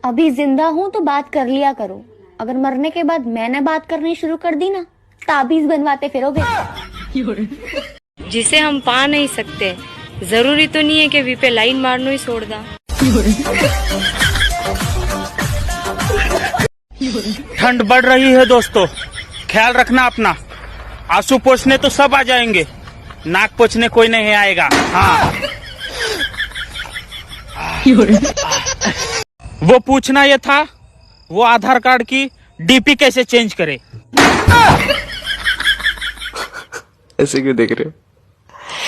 अभी जिंदा हूँ तो बात कर लिया करो, अगर मरने के बाद मैंने बात करनी शुरू कर दी ना, ताबीज बनवाते फिरोगे। जिसे हम पा नहीं सकते, जरूरी तो नहीं है कि वी पे लाइन मारनो ही छोड़ दा। ठंड बढ़ रही है दोस्तों, ख्याल रखना अपना। आंसू पोंछने तो सब आ जाएंगे, नाक पोंछने कोई नहीं आएगा। हाँ। वो पूछना ये था, वो आधार कार्ड की डीपी कैसे चेंज करे। ऐसे क्यों देख रहे हो?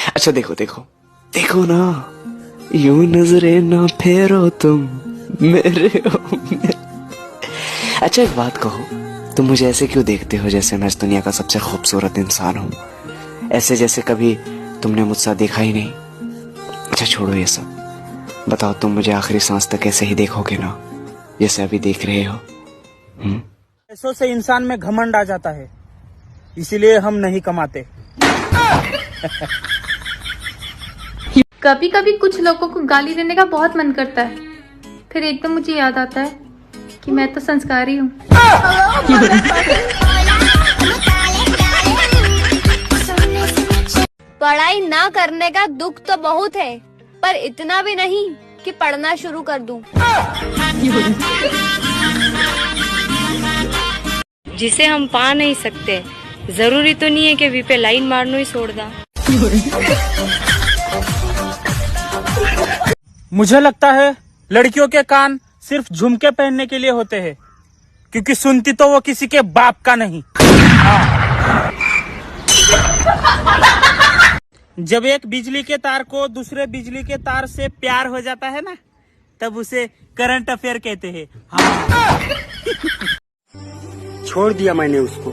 अच्छा देखो देखो देखो ना, यूं नजरे ना फेरो तुम मेरे हो मेरे। अच्छा एक बात कहो, तुम मुझे ऐसे क्यों देखते हो जैसे मैं इस दुनिया का सबसे खूबसूरत इंसान हूँ, ऐसे जैसे कभी तुमने मुझसे देखा ही नहीं। अच्छा छोड़ो ये सब, बताओ तुम मुझे आखिरी सांस तक ऐसे ही देखोगे ना, जैसे अभी देख रहे हो? पैसों से इंसान में घमंड आ जाता है, इसीलिए हम नहीं कमाते। कभी कभी कुछ लोगों को गाली देने का बहुत मन करता है, फिर एकदम मुझे याद आता है कि मैं तो संस्कारी हूँ। पढ़ाई ना करने का दुख तो बहुत है, पर इतना भी नहीं कि पढ़ना शुरू कर दूं। जिसे हम पा नहीं सकते, जरूरी तो नहीं है कि वी पे लाइन मारनो ही छोड़ दा। मुझे लगता है लड़कियों के कान सिर्फ झुमके पहनने के लिए होते हैं, क्योंकि सुनती तो वो किसी के बाप का नहीं। जब एक बिजली के तार को दूसरे बिजली के तार से प्यार हो जाता है ना, तब उसे करंट अफेयर कहते हैं। हाँ। छोड़ दिया मैंने उसको,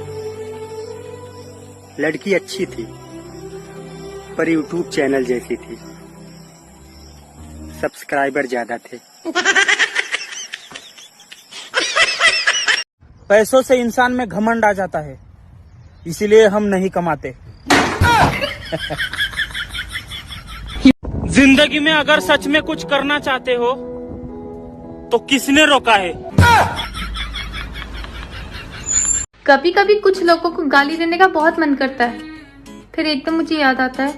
लड़की अच्छी थी पर यूट्यूब चैनल जैसी थी, सब्सक्राइबर ज्यादा थे। पैसों से इंसान में घमंड आ जाता है, इसीलिए हम नहीं कमाते। जिंदगी में अगर सच में कुछ करना चाहते हो तो किसने रोका है? कभी कभी कुछ लोगों को गाली देने का बहुत मन करता है, फिर एकदम मुझे याद आता है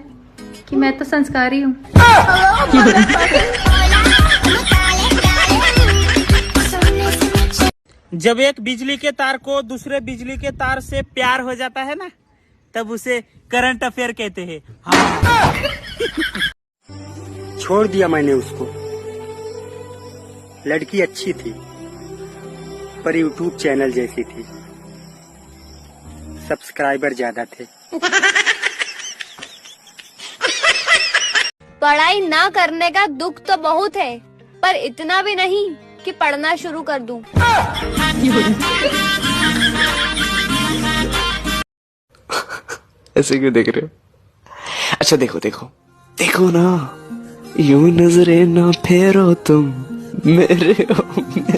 कि मैं तो संस्कारी हूँ। जब एक बिजली के तार को दूसरे बिजली के तार से प्यार हो जाता है ना, तब उसे करंट अफेयर कहते हैं। हाँ। छोड़ दिया मैंने उसको, लड़की अच्छी थी पर यूट्यूब चैनल जैसी थी, सब्सक्राइबर ज्यादा थे। पढ़ाई ना करने का दुख तो बहुत है, पर इतना भी नहीं कि पढ़ना शुरू कर दूं। ऐसे क्यों देख रहे हो? अच्छा देखो देखो देखो ना, यूं नजरे ना फेरो तुम मेरे हो मेरे।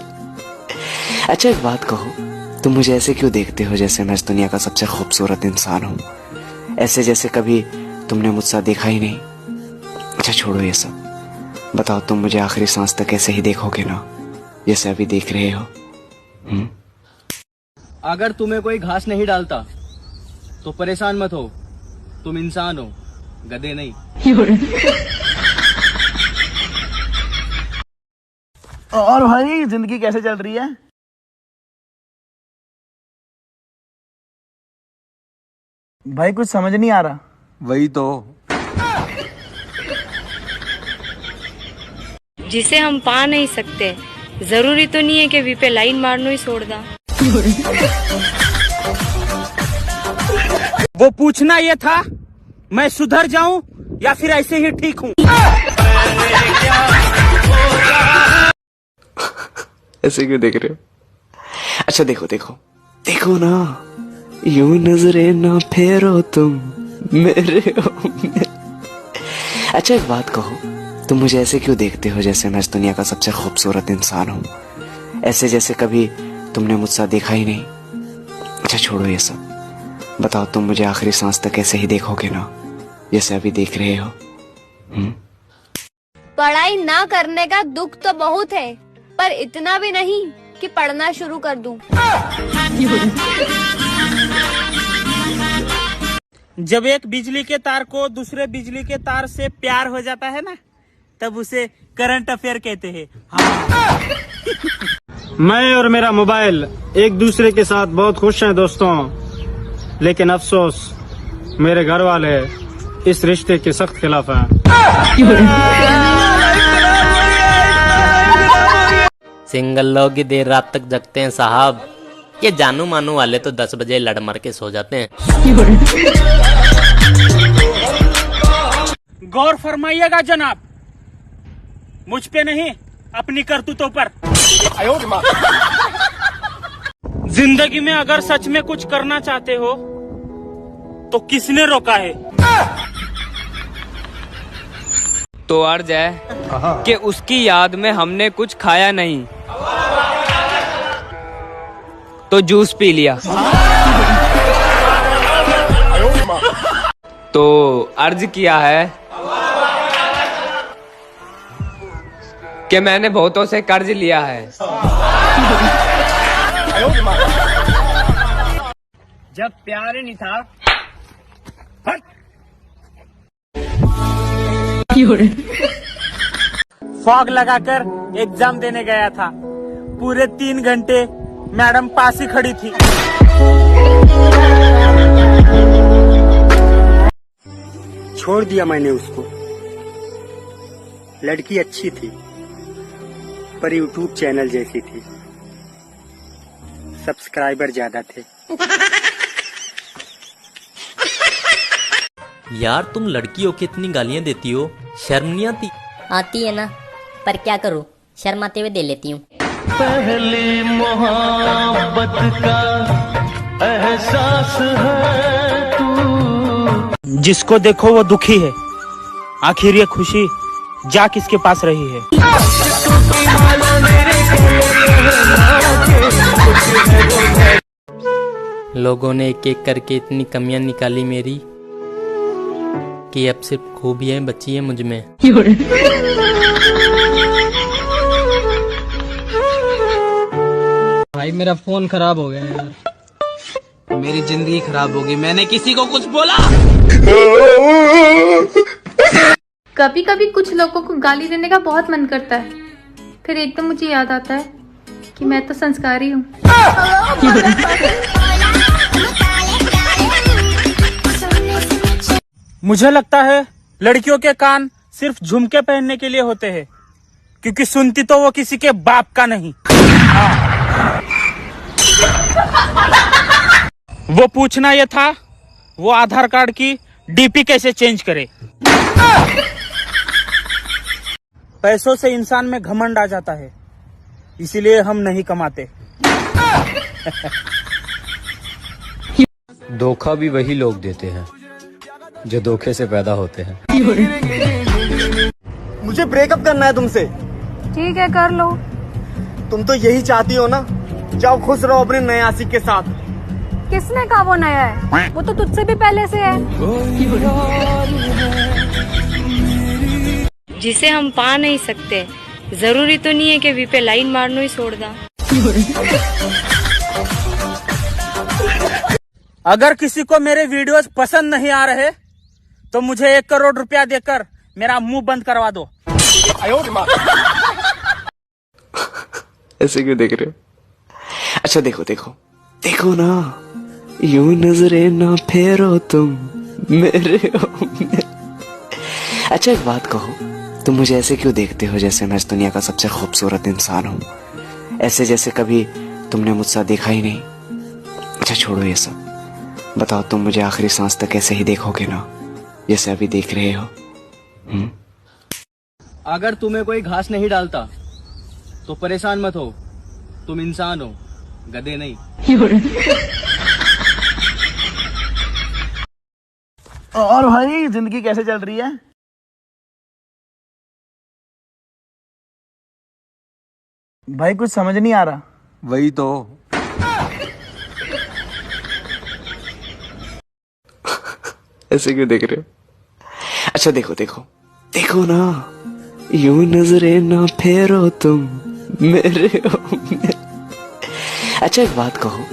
अच्छा एक बात कहो, तुम मुझे ऐसे क्यों देखते हो जैसे मैं इस दुनिया का सबसे खूबसूरत इंसान हूँ, ऐसे जैसे कभी तुमने मुझसे देखा ही नहीं। अच्छा छोड़ो ये सब, बताओ तुम मुझे आखिरी सांस तक ऐसे ही देखोगे ना, जैसे अभी देख रहे हो? अगर तुम्हें कोई घास नहीं डालता तो परेशान मत हो, तुम इंसान हो, गधे नहीं। और भाई जिंदगी कैसे चल रही है? भाई कुछ समझ नहीं आ रहा। वही तो। जिसे हम पा नहीं सकते, जरूरी तो नहीं है कि वी पे लाइन मारनो ही छोड़ दा। वो पूछना ये था, मैं सुधर जाऊं या फिर ऐसे ही ठीक हूँ। ऐसे क्यों देख रहे हो? अच्छा देखो देखो देखो ना, यूं नजरे ना फेरो तुम मेरे हो मेरे। अच्छा एक बात कहो, तुम मुझे ऐसे क्यों देखते हो जैसे मैं इस दुनिया का सबसे खूबसूरत इंसान हूँ, ऐसे जैसे कभी तुमने मुझसे देखा ही नहीं। अच्छा छोड़ो ये सब, बताओ तुम मुझे आखिरी सांस तक ऐसे ही देखोगे ना, जैसे अभी देख रहे हो? पढ़ाई ना करने का दुख तो बहुत है, पर इतना भी नहीं कि पढ़ना शुरू कर दूं। जब एक बिजली के तार को दूसरे बिजली के तार से प्यार हो जाता है ना, तब उसे करंट अफेयर कहते हैं। हाँ। मैं और मेरा मोबाइल एक दूसरे के साथ बहुत खुश हैं दोस्तों, लेकिन अफसोस मेरे घर वाले इस रिश्ते के सख्त खिलाफ हैं। सिंगल लोग ही देर रात तक जगते हैं साहब, ये जानू मानू वाले तो 10 बजे लड़ मर के सो जाते हैं। गौर फरमाइएगा जनाब, मुझ पे नहीं अपनी करतूतों पर। जिंदगी में अगर सच में कुछ करना चाहते हो तो किसने रोका है? तो अर्ज है कि उसकी याद में हमने कुछ खाया नहीं तो जूस पी लिया। तो अर्ज किया है कि मैंने बहुतों से कर्ज लिया है। जब प्यार ही नहीं था। फॉग लगाकर एग्जाम देने गया था, पूरे 3 घंटे मैडम पास ही खड़ी थी। छोड़ दिया मैंने उसको। लड़की अच्छी थी पर यूट्यूब चैनल जैसी थी, सब्सक्राइबर ज्यादा थे। यार तुम लड़कियों की इतनी गालियां देती हो, शर्म नहीं आती? आती है ना, पर क्या करूं, शर्माते हुए दे लेती हूँ। पहली मोहब्बत का एहसास है तू। जिसको देखो वो दुखी है, आखिर ये खुशी जा किसके पास रही है? लोगों ने एक एक करके इतनी कमियां निकाली मेरी कि अब सिर्फ खूबियां बची हैं मुझ में। भाई मेरा फोन खराब हो गया यार, मेरी जिंदगी खराब होगी। मैंने किसी को कुछ बोला? कभी कभी कुछ लोगों को गाली देने का बहुत मन करता है, फिर एकदम मुझे याद आता है कि मैं तो संस्कारी हूँ। मुझे लगता है लड़कियों के कान सिर्फ झुमके पहनने के लिए होते हैं, क्योंकि सुनती तो वो किसी के बाप का नहीं। वो पूछना ये था, वो आधार कार्ड की डीपी कैसे चेंज करे। पैसों से इंसान में घमंड आ जाता है, इसीलिए हम नहीं कमाते। धोखा भी वही लोग देते हैं जो धोखे से पैदा होते हैं। मुझे ब्रेकअप करना है तुमसे। ठीक है कर लो। तुम तो यही चाहती हो ना, जाओ खुश रहो अपने नए आशिक के साथ। किसने कहा वो नया है? वो तो तुझसे भी पहले से है। जिसे हम पा नहीं सकते, जरूरी तो नहीं है कि वी पे लाइन मारनो ही छोड़ दा। अगर किसी को मेरे वीडियोस पसंद नहीं आ रहे तो मुझे 1 करोड़ रुपया देकर मेरा मुंह बंद करवा दो। ऐसे क्यों देख रहे हो? अच्छा देखो देखो देखो ना, यूं नजरे ना फेरो तुम मेरे अच्छा एक बात कहो, तुम मुझे ऐसे क्यों देखते हो जैसे मैं इस दुनिया का सबसे खूबसूरत इंसान हूँ? ऐसे जैसे कभी तुमने मुझसे देखा ही नहीं। अच्छा छोड़ो ये सब, बताओ तुम मुझे आखिरी सांस तक ऐसे ही देखोगे ना जैसे अभी देख रहे हो? अगर तुम्हें कोई घास नहीं डालता तो परेशान मत हो, तुम इंसान हो, गधे नहीं। और भाई जिंदगी कैसे चल रही है? भाई कुछ समझ नहीं आ रहा। वही तो। ऐसे क्यों देख रहे हो? अच्छा देखो देखो देखो ना, यूं नजरे ना फेरो तुम मेरे हो मेरे। अच्छा एक बात कहो,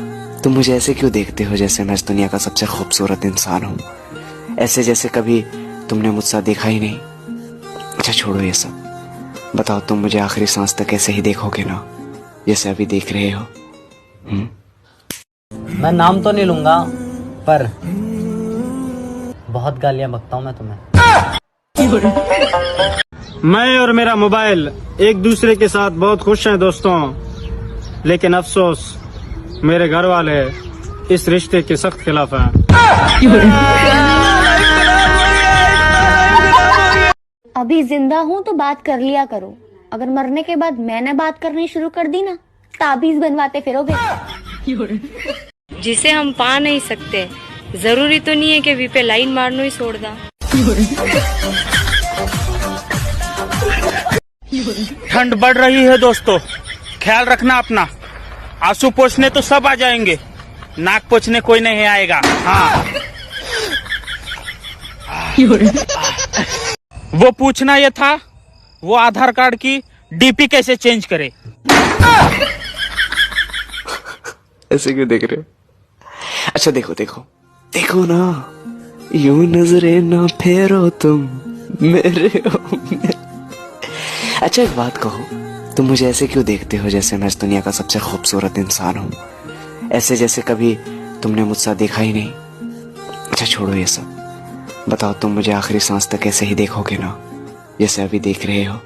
तुम मुझे ऐसे क्यों देखते हो जैसे मैं इस दुनिया का सबसे खूबसूरत इंसान हूँ? ऐसे जैसे कभी तुमने मुझसे देखा ही नहीं। अच्छा छोड़ो ये सब, बताओ तुम मुझे आखिरी सांस तक ऐसे ही देखोगे ना, जैसे अभी देख रहे हो? मैं नाम तो नहीं लूंगा, पर बहुत गालियां बकता हूँ मैं तुम्हें। मैं और मेरा मोबाइल एक दूसरे के साथ बहुत खुश हैं दोस्तों, लेकिन अफसोस मेरे घर वाले इस रिश्ते के सख्त खिलाफ हैं। अभी जिंदा हूं तो बात कर लिया करो, अगर मरने के बाद मैंने बात करनी शुरू कर दी ना, ताबीज बनवाते फिरोगे। जिसे हम पा नहीं सकते, जरूरी तो नहीं है कि वी पे लाइन मारनो ही छोड़ दा। ठंड बढ़ रही है दोस्तों, ख्याल रखना अपना। आंसू पोंछने तो सब आ जाएंगे, नाक पोंछने कोई नहीं आएगा। हाँ वो पूछना ये था, वो आधार कार्ड की डीपी कैसे चेंज करे? ऐसे क्यों देख रहे हो? अच्छा देखो देखो देखो ना, यूं नजरे ना फेरो तुम मेरे हो मेरे। अच्छा एक बात कहो, तुम मुझे ऐसे क्यों देखते हो जैसे मैं इस दुनिया का सबसे खूबसूरत इंसान हूँ? ऐसे जैसे कभी तुमने मुझसे देखा ही नहीं। अच्छा छोड़ो ये सब, बताओ तुम मुझे आखिरी सांस तक ऐसे ही देखोगे ना, जैसे अभी देख रहे हो?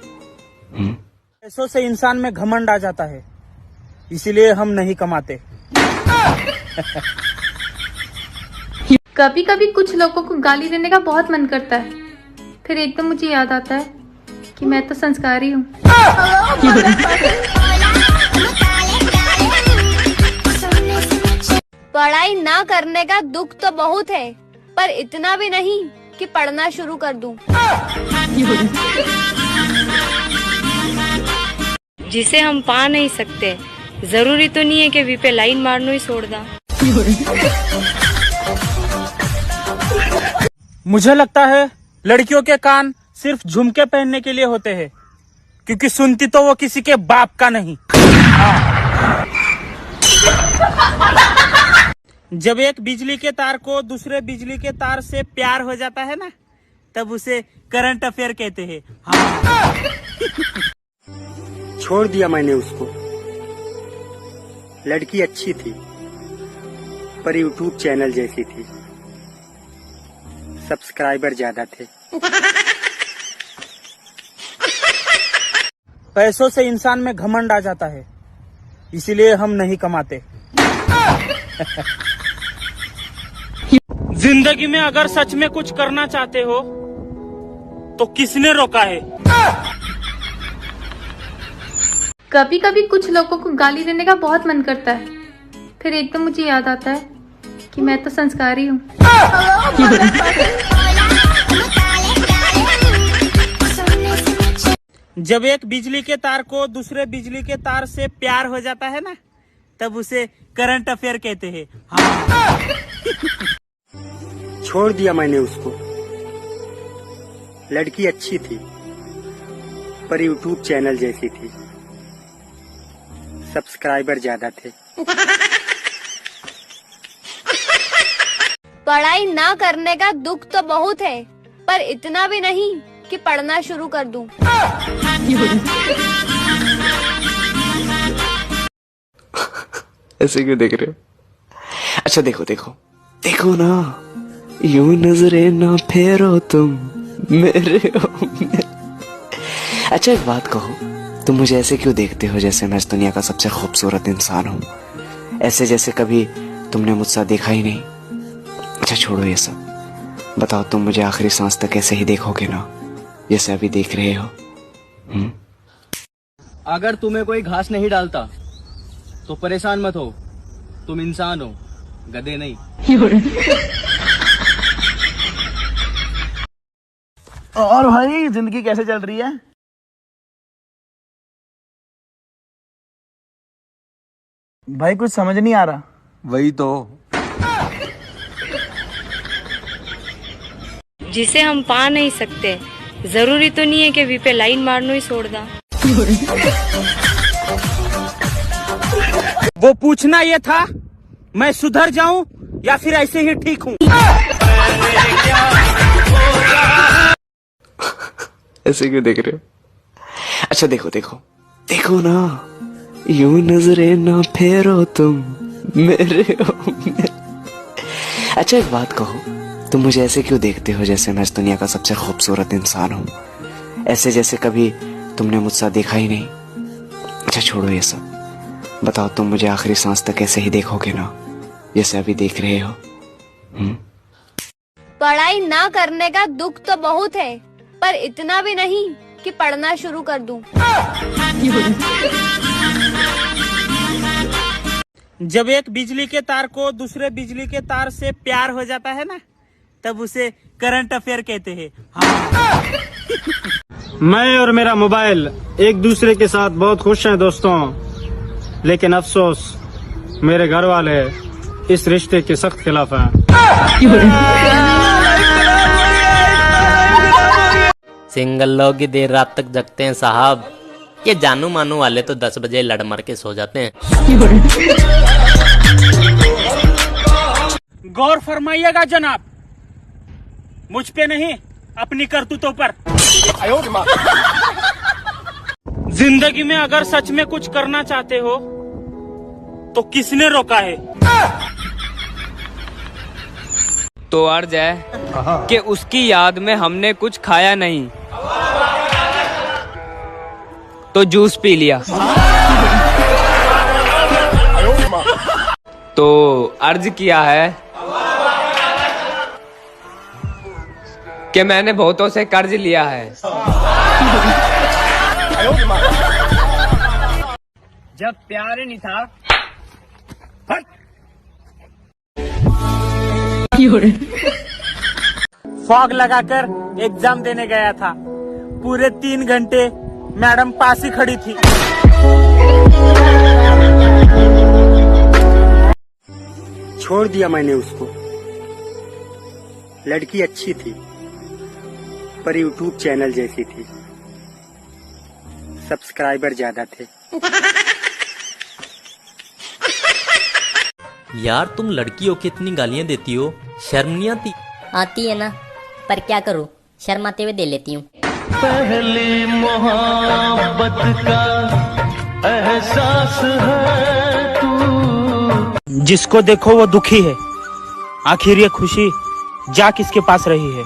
पैसों से इंसान में घमंड आ जाता है, इसीलिए हम नहीं कमाते। कभी कभी कुछ लोगों को गाली देने का बहुत मन करता है, फिर एकदम मुझे याद आता है कि मैं तो संस्कारी हूँ। पढ़ाई ना करने का दुख तो बहुत है, पर इतना भी नहीं कि पढ़ना शुरू कर दूं। जिसे हम पा नहीं सकते, जरूरी तो नहीं है कि वी पे लाइन मारनो ही छोड़ दा। मुझे लगता है लड़कियों के कान सिर्फ झुमके पहनने के लिए होते हैं, क्योंकि सुनती तो वो किसी के बाप का नहीं। जब एक बिजली के तार को दूसरे बिजली के तार से प्यार हो जाता है ना, तब उसे करंट अफेयर कहते हैं। हाँ। छोड़ दिया मैंने उसको, लड़की अच्छी थी पर यूट्यूब चैनल जैसी थी, सब्सक्राइबर ज्यादा थे। पैसों से इंसान में घमंड आ जाता है, इसीलिए हम नहीं कमाते। जिंदगी में अगर सच में कुछ करना चाहते हो तो किसने रोका है? कभी कभी कुछ लोगों को गाली देने का बहुत मन करता है, फिर एकदम मुझे याद आता है कि मैं तो संस्कारी हूँ। जब एक बिजली के तार को दूसरे बिजली के तार से प्यार हो जाता है ना, तब उसे करंट अफेयर कहते हैं। हाँ। छोड़ दिया मैंने उसको, लड़की अच्छी थी पर यूट्यूब चैनल जैसी थी, सब्सक्राइबर ज्यादा थे। पढ़ाई ना करने का दुख तो बहुत है, पर इतना भी नहीं कि पढ़ना शुरू कर दूं। ऐसे क्यों देख रहे हो? अच्छा देखो देखो देखो ना, यूं नजरे ना फेरो तुम मेरे हो मेरे। अच्छा एक बात कहो, तुम मुझे ऐसे क्यों देखते हो जैसे मैं इस दुनिया का सबसे खूबसूरत इंसान हूँ? ऐसे जैसे कभी तुमने मुझसे देखा ही नहीं। अच्छा छोड़ो ये सब, बताओ तुम मुझे आखिरी सांस तक ऐसे ही देखोगे ना, जैसे अभी देख रहे हो? अगर तुम्हें कोई घास नहीं डालता तो परेशान मत हो, तुम इंसान हो, गधे नहीं। और भाई जिंदगी कैसे चल रही है? भाई कुछ समझ नहीं आ रहा। वही तो। जिसे हम पा नहीं सकते, जरूरी तो नहीं है कि वी पे लाइन मारनो ही छोड़ दा। वो पूछना ये था मैं सुधर जाऊं या फिर ऐसे ही ठीक हूं। ऐसे क्यों देख रहे हो? अच्छा देखो देखो देखो ना, यूं नजरे ना फेरो तुम मेरे हो मेरे। अच्छा एक बात कहो, तुम मुझे ऐसे क्यों देखते हो जैसे मैं इस दुनिया का सबसे खूबसूरत इंसान हूं, ऐसे जैसे कभी तुमने मुझसे देखा ही नहीं। अच्छा छोड़ो ये सब, बताओ तुम मुझे आखिरी सांस तक ऐसे ही देखोगे ना जैसे अभी देख रहे हो? पढ़ाई ना करने का दुख तो बहुत है, पर इतना भी नहीं कि पढ़ना शुरू कर दूं। जब एक बिजली के तार को दूसरे बिजली के तार से प्यार हो जाता है ना, तब उसे करंट अफेयर कहते हैं। हाँ। मैं और मेरा मोबाइल एक दूसरे के साथ बहुत खुश हैं दोस्तों, लेकिन अफसोस मेरे घर वाले इस रिश्ते के सख्त खिलाफ हैं। सिंगल लोग ही देर रात तक जगते हैं साहब, ये जानू मानू वाले तो 10 बजे लड़ मर के सो जाते हैं। गौर फरमाइएगा जनाब, मुझ पे नहीं अपनी करतूतों पर। जिंदगी में अगर सच में कुछ करना चाहते हो तो किसने रोका है? तो अर्ज है कि उसकी याद में हमने कुछ खाया नहीं तो जूस पी लिया। तो अर्ज किया है कि मैंने बहुतों से कर्ज लिया है। जब प्यार नहीं था फॉग लगाकर एग्जाम देने गया था, पूरे 3 घंटे मैडम पास ही खड़ी थी। छोड़ दिया मैंने उसको। लड़की अच्छी थी पर यूट्यूब चैनल जैसी थी, सब्सक्राइबर ज्यादा थे। यार तुम लड़कियों की इतनी गालियां देती हो, शर्म नहीं आती? आती है ना, पर क्या करूं, शर्माते हुए दे लेती हूँ। पहली मोहब्बत का एहसास है तू। जिसको देखो वो दुखी है, आखिर ये खुशी जा किसके पास रही है?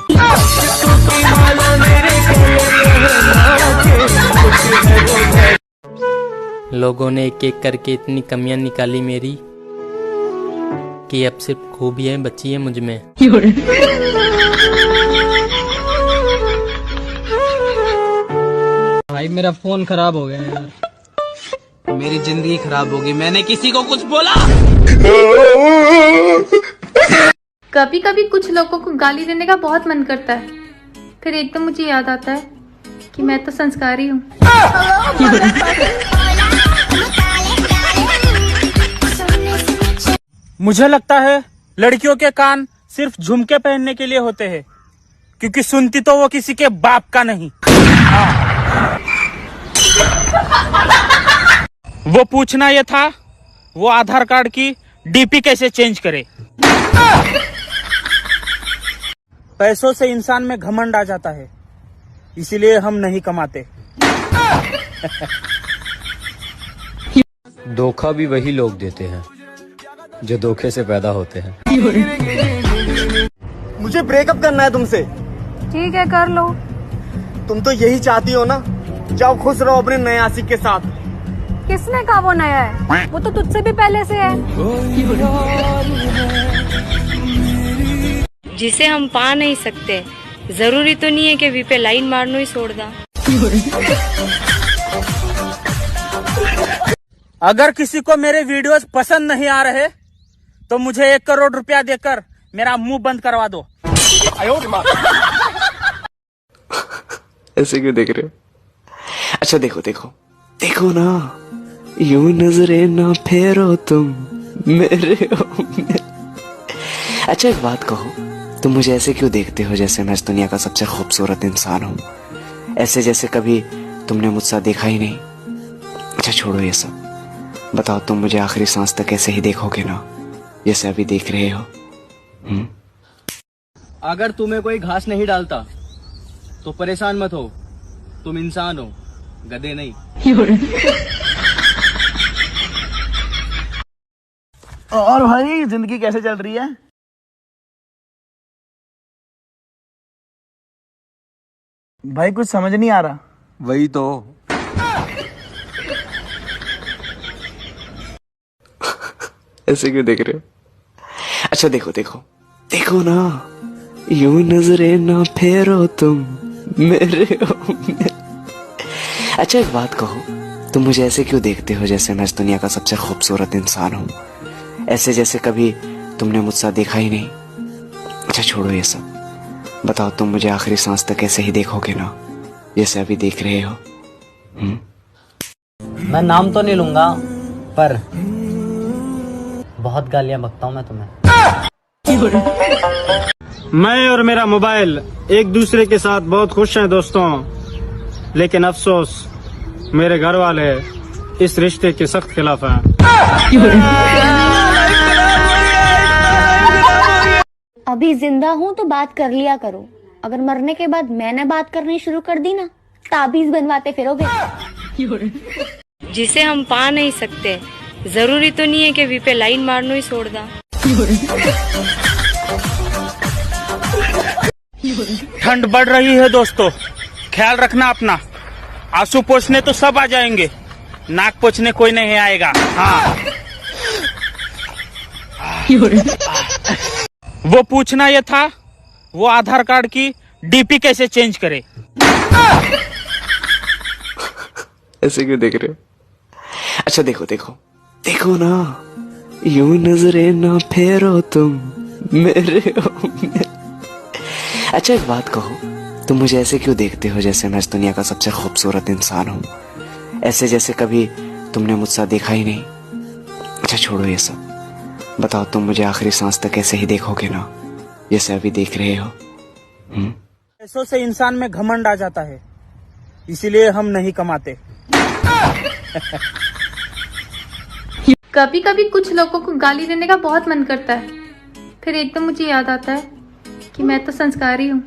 लोगों ने एक एक करके इतनी कमियां निकाली मेरी कि अब सिर्फ खूबियां बची हैं मुझ में। भाई मेरा फोन खराब हो गया यार, मेरी जिंदगी खराब होगी। मैंने किसी को कुछ बोला? कभी कभी कुछ लोगों को गाली देने का बहुत मन करता है, फिर एकदम मुझे याद आता है कि मैं तो संस्कारी हूँ। मुझे लगता है लड़कियों के कान सिर्फ झुमके पहनने के लिए होते हैं, क्योंकि सुनती तो वो किसी के बाप का नहीं। वो पूछना ये था वो आधार कार्ड की डीपी कैसे चेंज करे। पैसों से इंसान में घमंड आ जाता है, इसीलिए हम नहीं कमाते। धोखा भी वही लोग देते हैं जो धोखे से पैदा होते हैं। मुझे ब्रेकअप करना है तुमसे। ठीक है कर लो। तुम तो यही चाहती हो ना, जाओ खुश रहो अपने नए आशिक के साथ। किसने कहा वो नया है? वो तो तुझसे भी पहले से है। जिसे हम पा नहीं सकते, जरूरी तो नहीं है कि वी पे लाइन मारनो ही छोड़ दा। अगर किसी को मेरे वीडियोस पसंद नहीं आ रहे तो मुझे 1 करोड़ रुपया देकर मेरा मुंह बंद करवा दो। ऐसे क्यों देख रहे हो? अच्छा देखो देखो देखो ना, यूं नजरे ना फेरो तुम मेरे हो मेरे। अच्छा एक बात कहो, तुम मुझे ऐसे क्यों देखते हो जैसे मैं इस दुनिया का सबसे खूबसूरत इंसान हूं, ऐसे जैसे कभी तुमने मुझसे देखा ही नहीं। अच्छा छोड़ो ये सब, बताओ तुम मुझे आखिरी सांस तक ऐसे ही देखोगे ना, जैसे अभी देख रहे हो? अगर तुम्हें कोई घास नहीं डालता तो परेशान मत हो, तुम इंसान हो, गधे नहीं। और भाई जिंदगी कैसे चल रही है? भाई कुछ समझ नहीं आ रहा। वही तो। ऐसे क्यों देख रहे हो? अच्छा देखो देखो देखो ना, यूं नजरे ना फेरो तुम मेरे अच्छा एक बात कहो, तुम मुझे ऐसे क्यों देखते हो जैसे मैं इस दुनिया का सबसे खूबसूरत इंसान हूँ? ऐसे जैसे कभी तुमने मुझसे देखा ही नहीं। अच्छा छोड़ो ये सब, बताओ तुम मुझे आखिरी सांस तक ऐसे ही देखोगे ना, जैसे अभी देख रहे हो? मैं नाम तो नहीं लूंगा, पर बहुत गालियां बकता हूँ मैं तुम्हें। मैं और मेरा मोबाइल एक दूसरे के साथ बहुत खुश हैं दोस्तों, लेकिन अफसोस मेरे घर वाले इस रिश्ते के सख्त खिलाफ हैं। अभी जिंदा हूँ तो बात कर लिया करो, अगर मरने के बाद मैंने बात करनी शुरू कर दी ना, ताबीज बनवाते फिरोगे। जिसे हम पा नहीं सकते, जरूरी तो नहीं है कि वी पे लाइन मारनो ही छोड़ दा। ठंड बढ़ रही है दोस्तों, ख्याल रखना अपना। आंसू पोंछने तो सब आ जाएंगे, नाक पोंछने कोई नहीं आएगा। हाँ वो पूछना ये था, वो आधार कार्ड की डीपी कैसे चेंज करे? ऐसे क्यों देख रहे हो? अच्छा देखो देखो देखो ना, यूं नजरे ना फेरो तुम मेरे अच्छा एक बात कहो, तुम मुझे ऐसे क्यों देखते हो जैसे मैं इस दुनिया का सबसे खूबसूरत इंसान हूँ? ऐसे जैसे कभी तुमने मुझसे देखा ही नहीं। अच्छा छोड़ो ये सब, बताओ तुम मुझे आखिरी सांस तक ऐसे ही देखोगे ना, जैसे अभी देख रहे हो? पैसों से इंसान में घमंड आ जाता है, इसीलिए हम नहीं कमाते। कभी कभी कुछ लोगों को गाली देने का बहुत मन करता है, फिर एकदम मुझे याद आता है कि मैं तो संस्कारी हूँ।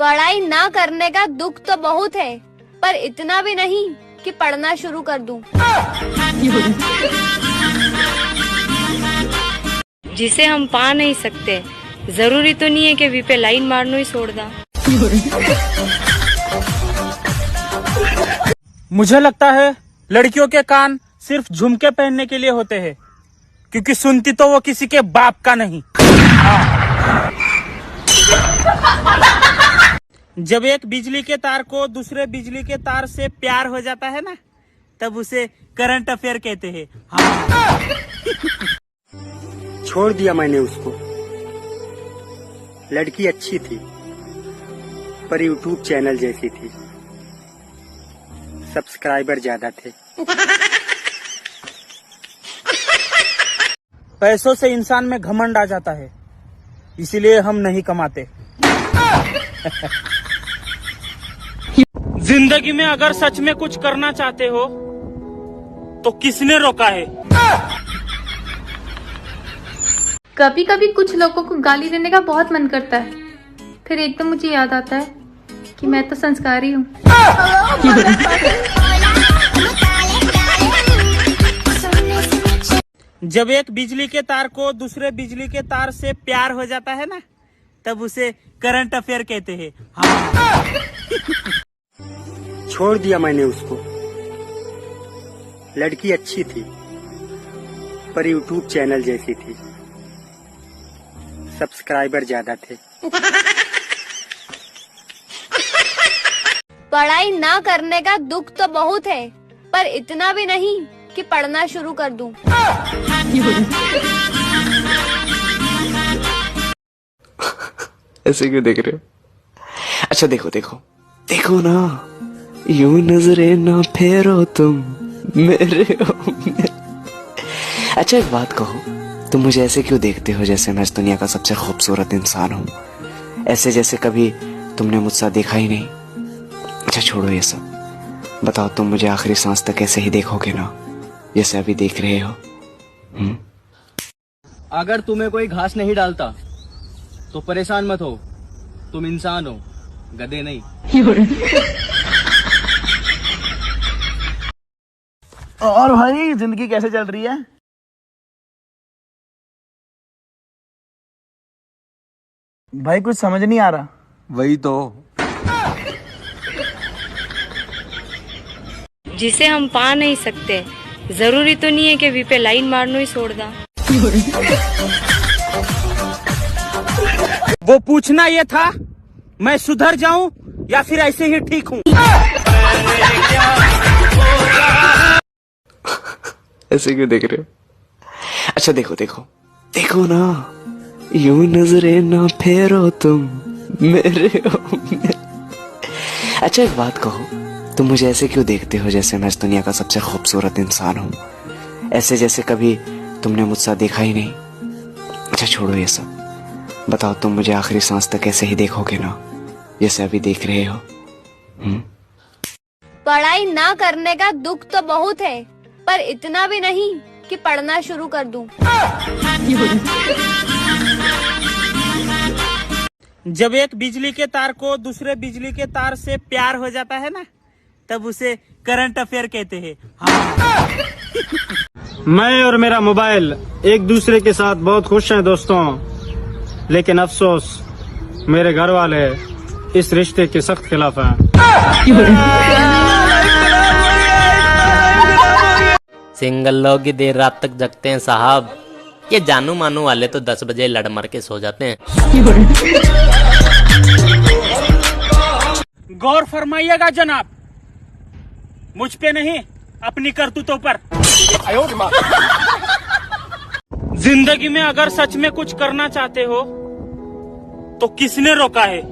पढ़ाई ना करने का दुख तो बहुत है, पर इतना भी नहीं कि पढ़ना शुरू कर दूं। जिसे हम पा नहीं सकते, जरूरी तो नहीं है कि वी पे लाइन मारनो ही छोड़ दा। मुझे लगता है लड़कियों के कान सिर्फ झुमके पहनने के लिए होते हैं, क्योंकि सुनती तो वो किसी के बाप का नहीं। जब एक बिजली के तार को दूसरे बिजली के तार से प्यार हो जाता है ना, तब उसे करंट अफेयर कहते हैं। हाँ। छोड़ दिया मैंने उसको। लड़की अच्छी थी, पर यूट्यूब चैनल जैसी थी, सब्सक्राइबर ज्यादा थे। पैसों से इंसान में घमंड आ जाता है, इसीलिए हम नहीं कमाते। जिंदगी में अगर सच में कुछ करना चाहते हो तो किसने रोका है? कभी कभी कुछ लोगों को गाली देने का बहुत मन करता है, फिर एकदम मुझे याद आता है कि मैं तो संस्कारी हूँ। जब एक बिजली के तार को दूसरे बिजली के तार से प्यार हो जाता है ना, तब उसे करंट अफेयर कहते हैं। हाँ। छोड़ दिया मैंने उसको। लड़की अच्छी थी, पर यूट्यूब चैनल जैसी थी, सब्सक्राइबर ज्यादा थे। पढ़ाई ना करने का दुख तो बहुत है, पर इतना भी नहीं कि पढ़ना शुरू कर दूं। ऐसे क्यों देख रहे हो? अच्छा देखो देखो देखो ना, यूं नजरे ना फेरो तुम मेरे अच्छा एक बात कहो, तुम मुझे ऐसे क्यों देखते हो जैसे मैं इस दुनिया का सबसे खूबसूरत इंसान हूँ? ऐसे जैसे कभी तुमने मुझसे देखा ही नहीं। छोड़ो ये सब, बताओ तुम मुझे आखिरी सांस तक ऐसे ही देखोगे ना, जैसे अभी देख रहे हो? अगर तुम्हें कोई घास नहीं डालता तो परेशान मत हो, तुम इंसान हो, गधे नहीं। और भाई जिंदगी कैसे चल रही है? भाई कुछ समझ नहीं आ रहा। वही तो। जिसे हम पा नहीं सकते, जरूरी तो नहीं है कि वी पे लाइन मारनो ही छोड़ दा। वो पूछना ये था मैं सुधर जाऊं या फिर ऐसे ही ठीक हूं। ऐसे क्यों देख रहे हो? अच्छा देखो देखो देखो ना, यूं नजरे ना फेरो तुम मेरे हो मेरे। अच्छा एक बात कहो, तुम मुझे ऐसे क्यों देखते हो जैसे मैं इस दुनिया का सबसे खूबसूरत इंसान हूं, ऐसे जैसे कभी तुमने मुझसे देखा ही नहीं। अच्छा छोड़ो ये सब, बताओ तुम मुझे आखिरी सांस तक ऐसे ही देखोगे ना, जैसे अभी देख रहे हो? पढ़ाई ना करने का दुख तो बहुत है, पर इतना भी नहीं कि पढ़ना शुरू कर दूं। जब एक बिजली के तार को दूसरे बिजली के तार से प्यार हो जाता है ना, तब उसे करंट अफेयर कहते हैं। हाँ। मैं और मेरा मोबाइल एक दूसरे के साथ बहुत खुश हैं दोस्तों, लेकिन अफसोस मेरे घर वाले इस रिश्ते के सख्त खिलाफ हैं। सिंगल लोग ही देर रात तक जगते हैं साहब, ये जानू मानू वाले तो 10 बजे लड़ मर के सो जाते हैं। गौर फरमाइएगा जनाब, मुझ पे नहीं अपनी करतूतों पर। जिंदगी में अगर सच में कुछ करना चाहते हो तो किसने रोका है?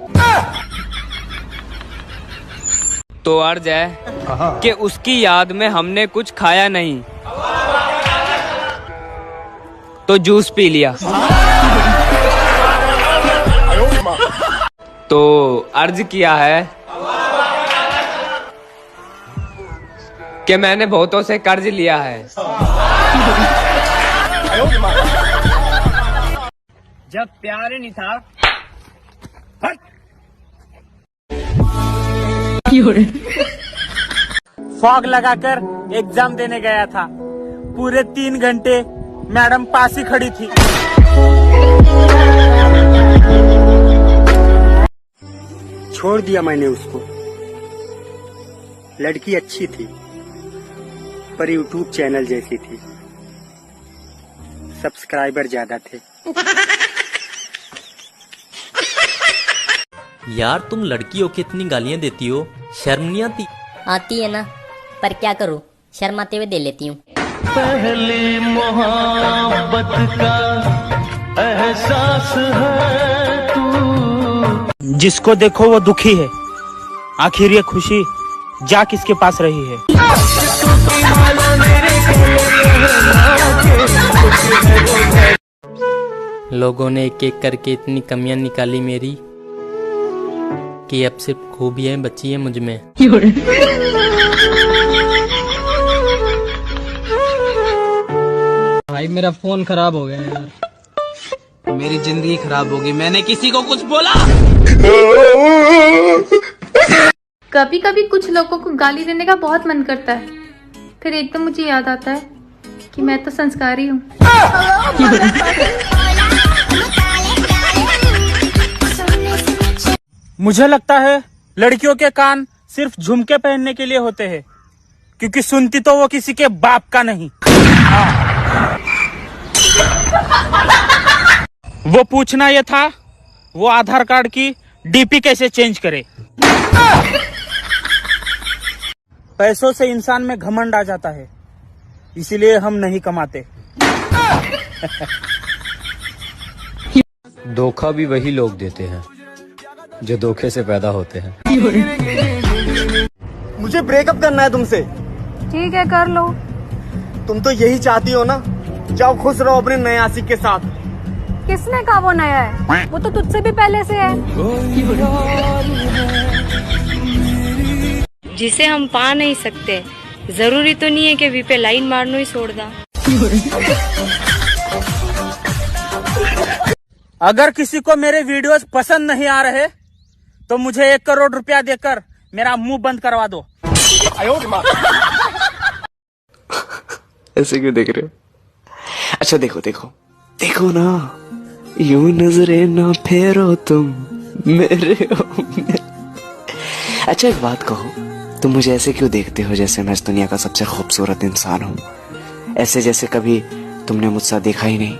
तो अर्ज है कि उसकी याद में हमने कुछ खाया नहीं तो जूस पी लिया। तो अर्ज किया है कि मैंने बहुतों से कर्ज लिया है। जब प्यार नहीं था फॉग लगाकर एग्जाम देने गया था, पूरे 3 घंटे मैडम पास ही खड़ी थी। छोड़ दिया मैंने उसको। लड़की अच्छी थी पर यूट्यूब चैनल जैसी थी, सब्सक्राइबर ज्यादा थे। यार तुम लड़कियों की इतनी गालियां देती हो, शर्म नहीं आती? आती है ना, पर क्या करूं, शर्माते हुए दे लेती हूँ। पहली मोहब्बत का एहसास है तू। जिसको देखो वो दुखी है, आखिर ये खुशी जा किसके पास रही है? लोगों ने एक एक करके इतनी कमियां निकाली मेरी कि अब सिर्फ खूबियां बची हैं मुझ में। भाई मेरा फोन खराब हो गया यार, मेरी जिंदगी खराब होगी, मैंने किसी को कुछ बोला? कभी कभी कुछ लोगों को गाली देने का बहुत मन करता है, फिर एकदम मुझे याद आता है कि मैं तो संस्कारी हूँ। मुझे लगता है लड़कियों के कान सिर्फ झुमके पहनने के लिए होते हैं, क्योंकि सुनती तो वो किसी के बाप का नहीं। वो पूछना ये था वो आधार कार्ड की डीपी कैसे चेंज करे। पैसों से इंसान में घमंड आ जाता है, इसीलिए हम नहीं कमाते। धोखा भी वही लोग देते हैं जो धोखे से पैदा होते हैं। मुझे ब्रेकअप करना है तुमसे। ठीक है कर लो। तुम तो यही चाहती हो ना, जाओ खुश रहो अपने नए आशिक के साथ। किसने कहा वो नया है, वो तो तुझसे भी पहले से है। जिसे हम पा नहीं सकते, जरूरी तो नहीं है कि वी पे लाइन मारनो ही छोड़ दा। अगर किसी को मेरे वीडियोस पसंद नहीं आ रहे तो मुझे 1 करोड़ रुपया देकर मेरा मुंह बंद करवा दो। ऐसे क्यों देख रहे हो? अच्छा देखो देखो देखो ना, यूं नजरे ना फेरो तुम मेरे हो मेरे। अच्छा एक बात कहो, तुम मुझे ऐसे क्यों देखते हो जैसे मैं इस दुनिया का सबसे खूबसूरत इंसान हूँ, ऐसे जैसे कभी तुमने मुझसे देखा ही नहीं।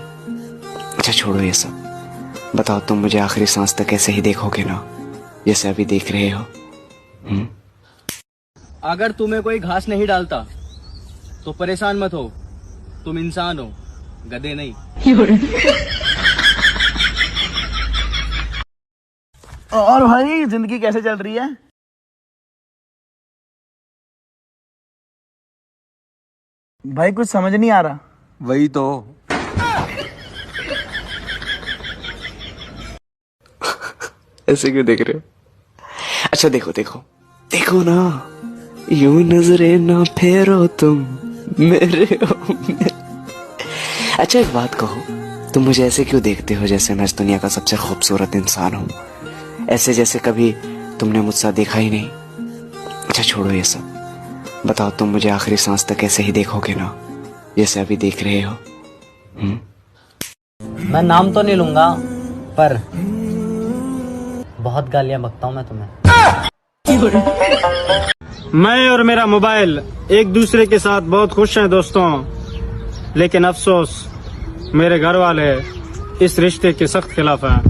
अच्छा छोड़ो ये सब, बताओ तुम मुझे आखिरी सांस तक ऐसे ही देखोगे ना जैसे अभी देख रहे हो? अगर तुम्हें कोई घास नहीं डालता तो परेशान मत हो, तुम इंसान हो, गधे नहीं। और भाई जिंदगी कैसे चल रही है? भाई कुछ समझ नहीं आ रहा। वही तो। ऐसे क्यों देख रहे हो? अच्छा देखो देखो देखो ना, यूं नजरे ना फेरो तुम मेरे हो मेरे। अच्छा एक बात कहो, तुम मुझे ऐसे क्यों देखते हो जैसे मैं इस दुनिया का सबसे खूबसूरत इंसान हूँ, ऐसे जैसे कभी तुमने मुझसे देखा ही नहीं। अच्छा छोड़ो ये सब, बताओ तुम मुझे आखिरी सांस तक ऐसे ही देखोगे ना जैसे अभी देख रहे हो? मैं नाम तो नहीं लूंगा, पर बहुत गालियां बकता हूँ मैं तुम्हें। मैं और मेरा मोबाइल एक दूसरे के साथ बहुत खुश हैं दोस्तों, लेकिन अफसोस मेरे घर वाले इस रिश्ते के सख्त खिलाफ हैं।